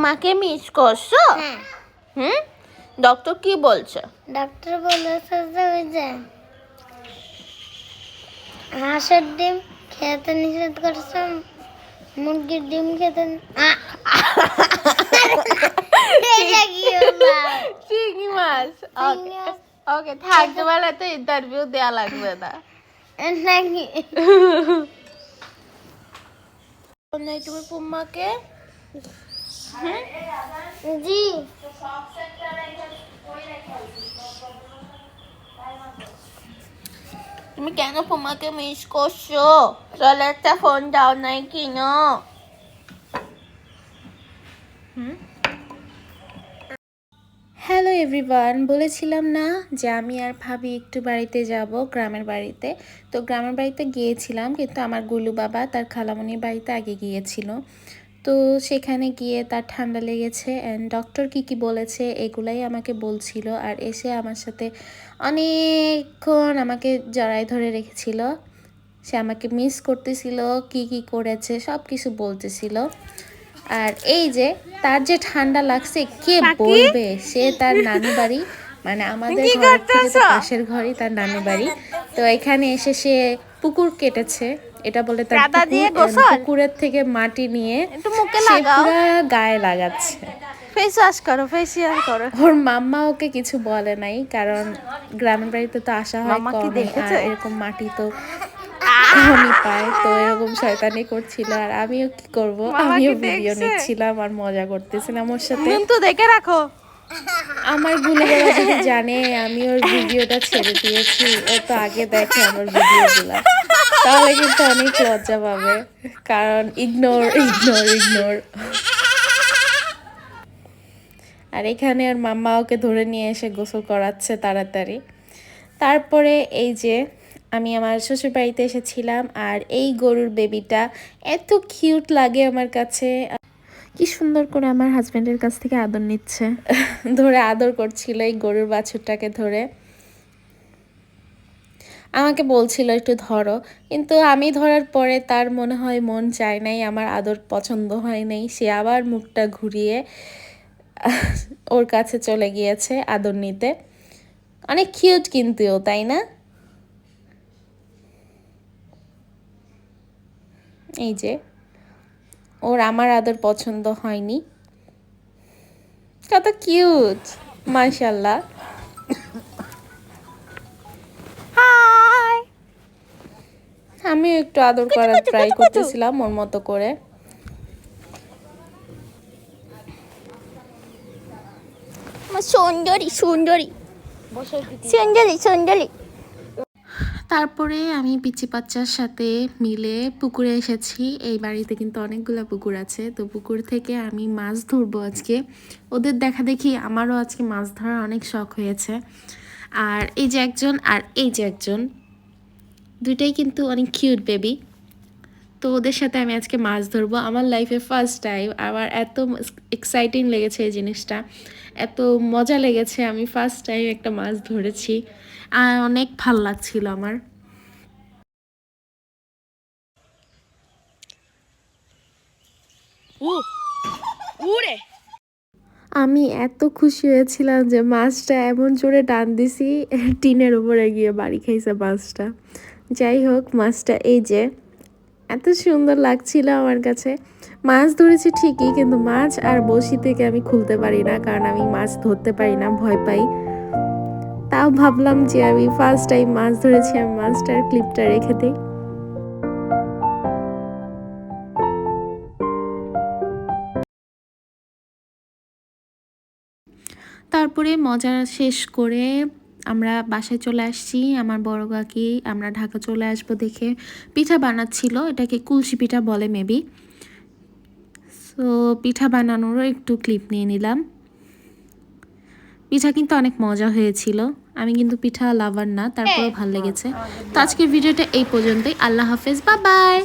মাকে মিস করছো? হ্যাঁ। হুম, ডক্টর কি বলছে? ডক্টর বলেছে যে ওই যে হাঁসের ডিম খেতে নিষেধ করছে, মুরগির ডিম খেতে চিংড়ি মাছ। ওকে থাকতে পারলে তো ইন্টারভিউ দেওয়া লাগবে না। নাকি নাই তুমি পুম্মাকে? জি তুমি কেন পুম্মাকে মিস করছো? চলে একটা ফোন দাও নাই কিন। হ্যালো এভরিওয়ান, বলেছিলাম না যে আমি আর ভাবি একটু বাড়িতে যাব, গ্রামের বাড়িতে। তো গ্রামের বাড়িতে গিয়েছিলাম, কিন্তু আমার গুলু বাবা তার খালামণির বাড়িতে আগে গিয়েছিল। তো সেখানে গিয়ে তার ঠান্ডা লেগেছে অ্যান্ড ডক্টর কি বলেছে এগুলাই আমাকে বলছিল, আর এসে আমার সাথে অনেকক্ষণ আমাকে জড়ায় ধরে রেখেছিল। সে আমাকে মিস করতেছিল, কি করেছে সব কিছু বলতেছিল। আর এই যে তার যে ঠান্ডা লাগছে কে বলবে, সে তার নানু বাড়ি, মানে আমাদের ঘর থেকে তো পাশের ঘরই তার নানু বাড়ি। তো এখানে এসে সে পুকুর কেটেছে, এটা বলে তার পুকুরের থেকে মাটি নিয়ে সে পুরো গায়ে লাগাচ্ছে। ফেস ওয়াশ করো, ফেসিয়াল করো। ওর মাম্মা ওকে কিছু বলে নাই, কারণ গ্রামের বাড়িতে তো আসা হয় কম, আর এরকম মাটি তো কমই পায়। তো এরকম শয়তানি করছিল, আর আমিও কি করব, আমিও ভিডিও নিচ্ছিলাম আর মজা করতেছিলাম ওর সাথে। তো দেখে রাখো। আমার গুলো বাবা যদি জানে আমি ওর ভিডিওটা ছেড়ে দিয়েছি, ও তো আগে দেখে আমার ভিডিওগুলো, তাহলে কিন্তু অনেক লজ্জা পাবে, কারণ ইগনোর। আর এখানে ওর মাম্মা ওকে ধরে নিয়ে এসে গোসল করাচ্ছে তাড়াতাড়ি। তারপরে এই যে আমি আমার শ্বশুর বাড়িতে এসেছিলাম, আর এই গরুর বেবিটা এত কিউট লাগে আমার কাছে। কি সুন্দর করে আমার হাজব্যান্ডের কাছ থেকে আদর নিচ্ছে, ধরে আদর করছিল এই গরুর বাছুরটাকে ধরে। আমাকে বলছিল একটু ধরো, কিন্তু আমি ধরার পরে তার মনে হয় মন চায় নাই, আমার আদর পছন্দ হয় নাই, সে আবার মুখটা ঘুরিয়ে ওর কাছে চলে গিয়েছে আদর নিতে। অনেক কিউট কিন্তু ও, তাই না? এই যে ওর আমার আদর পছন্দ হয়নি, কত কিউট মাশাআল্লাহ। আমি একটু আদর করার ট্রাই করতেছিলাম ওর মতো করে। সুন্দরী। তারপরে আমি পিচি বাচ্চার সাথে মিলে পুকুরে এসেছি। এই বাড়িতে কিন্তু অনেকগুলো পুকুর আছে, তো পুকুর থেকে আমি মাছ ধরবো আজকে। ওদের দেখা দেখি আমারও আজকে মাছ ধরার অনেক শখ হয়েছে। আর এই যে একজন, আর এই যে একজন, দুইটাই কিন্তু অনেক কিউট বেবি। তো ওদের সাথে আমি আজকে মাছ ধরবো, আমার লাইফে ফার্স্ট টাইম। আমার এত এক্সাইটিং লেগেছে এই জিনিসটা, এত মজা লেগেছে, আমি ফার্স্ট টাইম একটা মাছ ধরেছি, আর অনেক ভাল লাগছিল আমার। আমি এত খুশি হয়েছিলাম যে মাছটা এমন জোরে টান দিছি, টিনের উপরে গিয়ে বাড়ি খাইছে মাছটা। যাই হোক, মাছটা এই যে এত সুন্দর লাগছিল আমার কাছে। মাছ ধরেছি ঠিকই, কিন্তু মাছ আর বড়শি থেকে আমি খুলতে পারি না, কারণ আমি মাছ ধরতে পারি না, ভয় পাই। তাও ভাবলাম যে আমি ফার্স্ট টাইম মাছ ধরেছি, আমি মাছটার ক্লিপটা রেখে দিই। তারপরে মজা শেষ করে আমরা বাসায় চলে আসছি। আমার বড় কাকি আমরা ঢাকা চলে আসবো দেখে পিঠা বানাচ্ছিল, এটাকে কুলসি পিঠা বলে মেবি। সো পিঠা বানানোরও একটু ক্লিপ নিয়ে নিলাম। পিঠা কিন্তু অনেক মজা হয়েছিল, আমি কিন্তু পিঠা লাভার না, তারপরেও ভালো লেগেছে। তো আজকের ভিডিওটা এই পর্যন্তই। আল্লাহ হাফেজ, বাই বাই।